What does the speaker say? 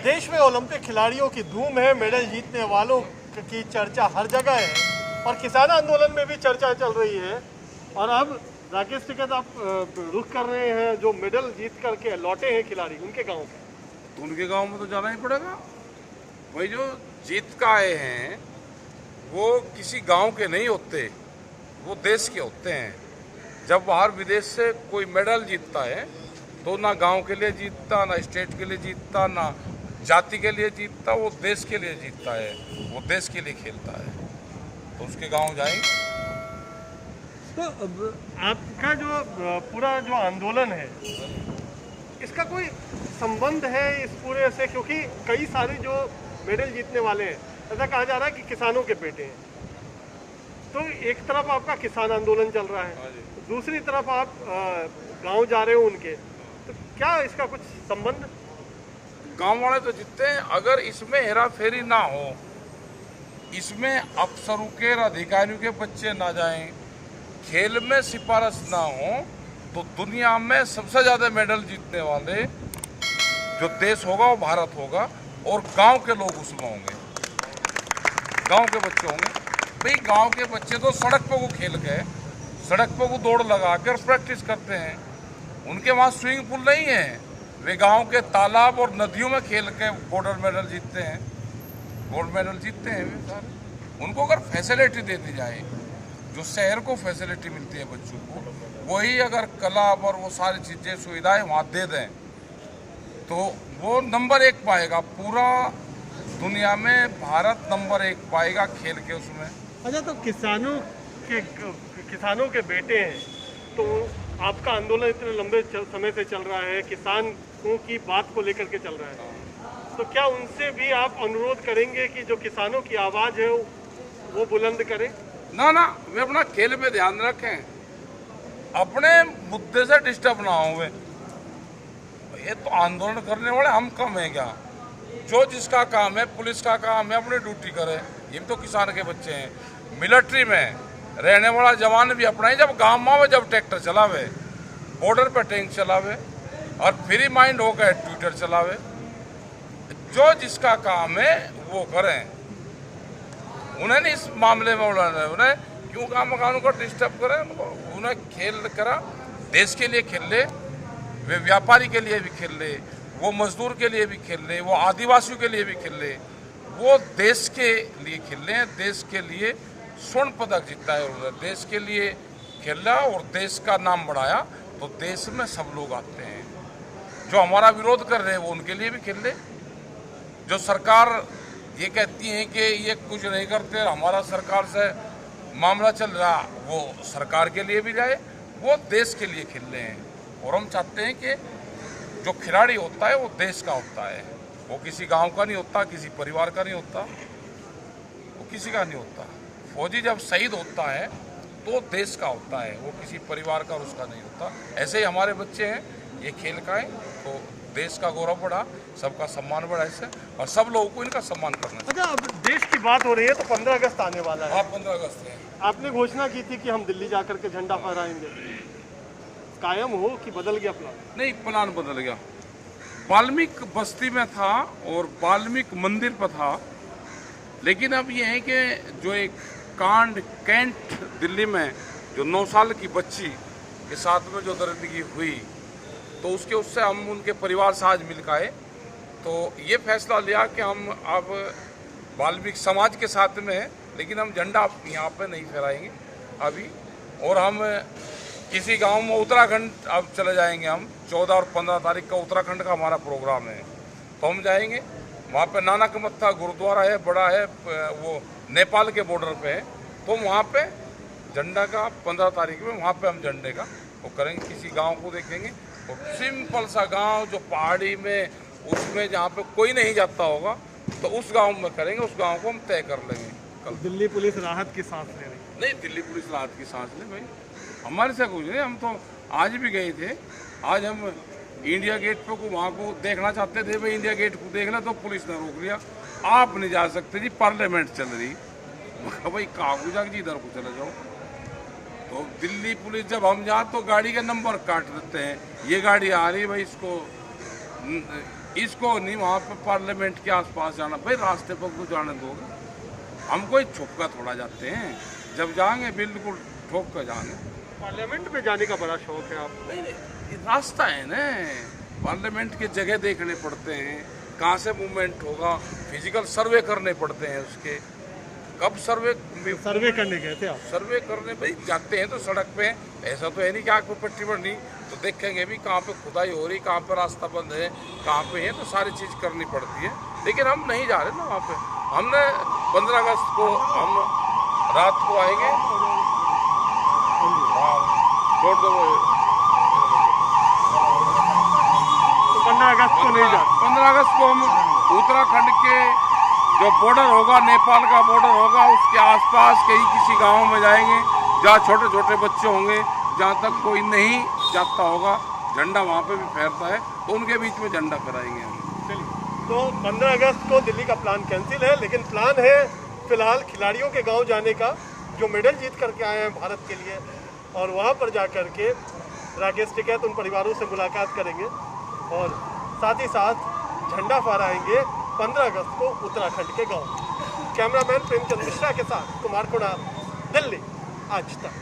देश में ओलंपिक खिलाड़ियों की धूम है, मेडल जीतने वालों की चर्चा हर जगह है और किसान आंदोलन में भी चर्चा चल रही है। और अब राकेश टिकैत, आप रुख कर रहे हैं जो मेडल जीत करके लौटे हैं खिलाड़ी, उनके गांव पे। तो उनके गांव में तो जाना ही पड़ेगा। भाई जो जीत का आए हैं वो किसी गांव के नहीं होते, वो देश के होते हैं। जब बाहर विदेश से कोई मेडल जीतता है तो ना गांव के लिए जीतता, ना स्टेट के लिए जीतता, ना जाति के लिए जीतता, वो देश के लिए जीतता है, वो देश के लिए खेलता है। तो उसके गांव जाएंगे। तो आपका जो पूरा जो आंदोलन है, इसका कोई संबंध है इस पूरे से? क्योंकि कई सारे जो मेडल जीतने वाले हैं, ऐसा कहा जा रहा है कि किसानों के बेटे हैं। तो एक तरफ आपका किसान आंदोलन चल रहा है, दूसरी तरफ आप गांव जा रहे हो उनके, तो क्या इसका कुछ संबंध? गांव वाले तो जीतते हैं। अगर इसमें हेरा फेरी ना हो, इसमें अफसरों के अधिकारियों के बच्चे ना जाएं, खेल में सिफारिश ना हो, तो दुनिया में सबसे ज़्यादा मेडल जीतने वाले जो देश होगा वो भारत होगा और गांव के लोग उसमें होंगे, गांव के बच्चे होंगे। भाई गांव के बच्चे तो सड़क पर वो खेल के, सड़क पर वो दौड़ लगा कर प्रैक्टिस करते हैं। उनके वहाँ स्विमिंग पूल नहीं है, वे गांव के तालाब और नदियों में खेल के गोल्ड मेडल जीतते हैं, गोल्ड मेडल जीतते हैं वे सारे। उनको अगर फैसिलिटी दे दी जाए, जो शहर को फैसिलिटी मिलती है बच्चों को, वही अगर क्लब और वो सारी चीज़ें सुविधाएं वहाँ दे दें तो वो नंबर 1 पाएगा। पूरा दुनिया में भारत नंबर 1 पाएगा खेल के उसमें। अच्छा, तो किसानों के बेटे हैं, तो आपका आंदोलन इतने लंबे समय से चल रहा है, किसानों की बात को लेकर के चल रहा है, तो क्या उनसे भी आप अनुरोध करेंगे कि जो किसानों की आवाज़ है वो बुलंद करें? ना ना, वे अपना खेल में ध्यान रखें, अपने मुद्दे से डिस्टर्ब ना हो। वे ये तो आंदोलन करने वाले हम कम है क्या? जो जिसका काम है, पुलिस का काम है अपनी ड्यूटी करे। ये तो किसान के बच्चे हैं। मिलिट्री में रहने वाला जवान भी अपना ही, जब गाँव में जब ट्रैक्टर चलावे, बॉर्डर पे टैंक चलावे और फ्री माइंड होकर ट्विटर चलावे। जो जिसका काम है वो करें, उन्हें नहीं इस मामले में उड़ाना, उन्हें क्यों काम कानून को डिस्टर्ब करें। उन्हें खेल करा, देश के लिए खेल ले, वे व्यापारी के लिए भी खेल ले, वो मजदूर के लिए भी खेल ले, वो आदिवासियों के लिए भी खेल ले, वो देश के लिए खेल ले। देश के लिए स्वर्ण पदक जीता है उन्होंने, देश के लिए खेला और देश का नाम बढ़ाया। तो देश में सब लोग आते हैं। जो हमारा विरोध कर रहे हैं वो उनके लिए भी खेल ले। जो सरकार ये कहती है कि ये कुछ नहीं करते, हमारा सरकार से मामला चल रहा, वो सरकार के लिए भी जाए, वो देश के लिए खेल रहे हैं। और हम चाहते हैं कि जो खिलाड़ी होता है वो देश का होता है, वो किसी गांव का नहीं होता, किसी परिवार का नहीं होता, वो किसी का नहीं होता। फौजी जब शहीद होता है तो देश का होता है, वो किसी परिवार का और उसका नहीं होता। ऐसे ही हमारे बच्चे हैं, ये खेल का है तो देश का गौरव बढ़ा, सबका सम्मान बढ़ा इससे, और सब लोगों को इनका सम्मान करना चाहिए। अच्छा, अब देश की बात हो रही है तो 15 अगस्त आने वाला है। हाँ, 15 अगस्त है। आपने घोषणा की थी कि हम दिल्ली जाकर के झंडा फहराएंगे, कायम हो कि बदल गया प्लान? नहीं, प्लान बदल गया। वाल्मीकि बस्ती में था और वाल्मीकि मंदिर पर था, लेकिन अब ये है कि जो एक कांड कैंट दिल्ली में जो 9 साल की बच्ची के साथ में जो दरिंदगी हुई, तो उससे हम उनके परिवार से आज मिल के आए। तो ये फैसला लिया कि हम अब वाल्मीकि समाज के साथ में हैं, लेकिन हम झंडा यहाँ पे नहीं फहराएंगे अभी। और हम किसी गांव में उत्तराखंड अब चले जाएंगे। हम 14 और 15 तारीख का उत्तराखंड का हमारा प्रोग्राम है, तो हम जाएंगे वहाँ पे। नानक मत्था गुरुद्वारा है, बड़ा है, वो नेपाल के बॉर्डर पे है, तो वहाँ पे झंडा का 15 तारीख में वहाँ पे हम झंडे का वो करेंगे। किसी गांव को देखेंगे और सिंपल सा गांव जो पहाड़ी में, उसमें जहाँ पे कोई नहीं जाता होगा, तो उस गांव में करेंगे। उस गांव को हम तय कर लेंगे कल। दिल्ली पुलिस राहत की सांस ले रही? नहीं, दिल्ली पुलिस राहत की सांस ले भाई, हमारे से कुछ नहीं। हम तो आज भी गए थे, आज हम इंडिया गेट पे को वहाँ को देखना चाहते थे। भाई इंडिया गेट को देखना, तो पुलिस ने रोक लिया, आप नहीं जा सकते जी, पार्लियामेंट चल रही। भाई कागूजा जी, इधर को चले जाओ। तो दिल्ली पुलिस जब हम जाए तो गाड़ी के नंबर काट देते हैं, ये गाड़ी आ रही भाई, इसको इसको नहीं वहाँ पे पार्लियामेंट के आसपास जाना। भाई रास्ते पर को जाने दोगे? हम कोई छुप कर थोड़ा जाते हैं, जब जाएंगे बिल्कुल ठोक कर जाएंगे। पार्लियामेंट में जाने का बड़ा शौक है आप? नहीं नहीं, ये रास्ता है ना, पार्लियामेंट के जगह देखने पड़ते हैं, कहाँ से मूवमेंट होगा, फिजिकल सर्वे करने पड़ते हैं उसके। कब सर्वे करने गए थे आप? सर्वे करने भाई जाते हैं तो सड़क पे, ऐसा तो है नहीं कि आग पे पट्टी बढ़नी, तो देखेंगे भी कहाँ पे खुदाई हो रही, कहाँ पे रास्ता बंद है, कहाँ पे है, तो सारी चीज़ करनी पड़ती है। लेकिन हम नहीं जा रहे ना वहाँ पे। हमने 15 अगस्त को हम रात को आएंगे। हाँ, छोड़ दो वो। 15 अगस्त को नहीं जा? 15 अगस्त को हम उत्तराखंड के जो बॉर्डर होगा, नेपाल का बॉर्डर होगा, उसके आसपास कहीं किसी गांव में जाएंगे जहाँ छोटे छोटे बच्चे होंगे, जहाँ तक कोई नहीं जाता होगा, झंडा वहाँ पे भी फहरता है, तो उनके बीच में झंडा फहराएंगे हम। चलिए, तो 15 अगस्त को दिल्ली का प्लान कैंसिल है, लेकिन प्लान है फिलहाल खिलाड़ियों के गांव जाने का, जो मेडल जीत करके आए हैं भारत के लिए, और वहां पर जा कर के राकेश टिकैत उन परिवारों से मुलाकात करेंगे और साथ ही साथ झंडा फहराएंगे 15 अगस्त को उत्तराखंड के गांव। कैमरामैन प्रेमचंद मिश्रा के साथ कुमार कुणाल, दिल्ली आज तक।